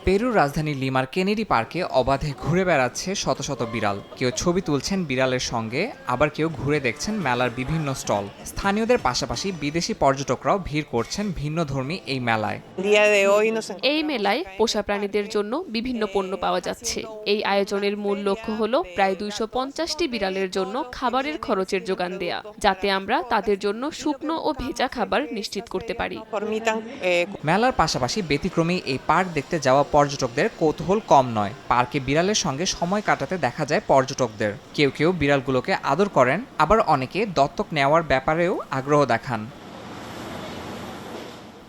পেরুর রাজধানী লিমার কেনেডি পার্কে অবাধে ঘুরে বেড়াচ্ছে শত শত বিড়াল। কেউ ছবি তুলছেন বিড়ালের সঙ্গে, আবার কেউ ঘুরে দেখছেন মেলার বিভিন্ন স্টল। স্থানীয়দের পাশাপাশি বিদেশি পর্যটকরাও ভিড় করছেন ভিন্নধর্মী এই মেলায়। এই মেলায় পোষা প্রাণীদের জন্য বিভিন্ন পণ্য পাওয়া যাচ্ছে। এই আয়োজনের মূল লক্ষ্য হলো প্রায় 250টি বিড়ালের জন্য খাবারের খরচের যোগান দেয়া, যাতে আমরা তাদের জন্য শুকনো ও ভেজা খাবার নিশ্চিত করতে পারি। মেলার পাশাপাশি ব্যতিক্রমী এই পার্ক দেখতে যাওয়া পর্যটকদের কৌতূহল কম নয়। পার্কে বিড়ালের সঙ্গে সময় কাটাতে দেখা যায় পর্যটকদের। কেউ কেউ বিড়ালগুলোকে আদর করেন, আবার অনেকে দত্তক নেওয়ার ব্যাপারেও আগ্রহ দেখান।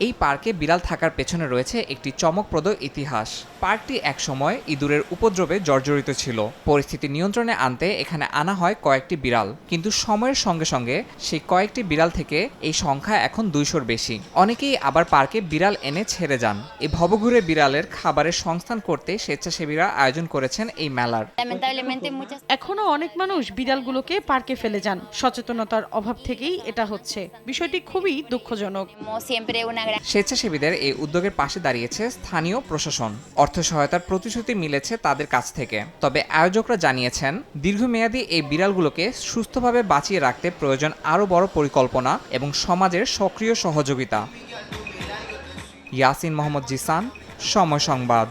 এই পার্কে বিড়াল থাকার পেছনে রয়েছে একটি চমকপ্রদ ইতিহাস। পার্কটি একসময় ইঁদুরের উপদ্রবে জর্জরিত ছিল। পরিস্থিতি নিয়ন্ত্রণে আনতে এখানে আনা হয় কয়েকটি বিড়াল, কিন্তু সময়ের সঙ্গে সঙ্গে সেই কয়েকটি বিড়াল থেকে এই সংখ্যা এখন 200-র বেশি। অনেকেই আবার পার্কে বিড়াল এনে ছেড়ে যান। এই ভবঘুরে বিড়ালের খাবারের সংস্থান করতে স্বেচ্ছাসেবীরা আয়োজন করেছেন এই মেলার। এখনো অনেক মানুষ বিড়ালগুলোকে পার্কে ফেলে যান। সচেতনতার অভাব থেকেই এটা হচ্ছে। বিষয়টি খুবই দুঃখজনক। স্বেচ্ছাসেবীদের এই উদ্যোগের পাশে দাঁড়িয়েছে স্থানীয় প্রশাসন। অর্থ সহায়তার প্রতিশ্রুতি মিলেছে তাদের কাছ থেকে। তবে আয়োজকরা জানিয়েছেন, দীর্ঘমেয়াদী এই বিড়ালগুলোকে সুস্থভাবে বাঁচিয়ে রাখতে প্রয়োজন আরও বড় পরিকল্পনা এবং সমাজের সক্রিয় সহযোগিতা। ইয়াসিন মোহাম্মদ জিসান, সময় সংবাদ।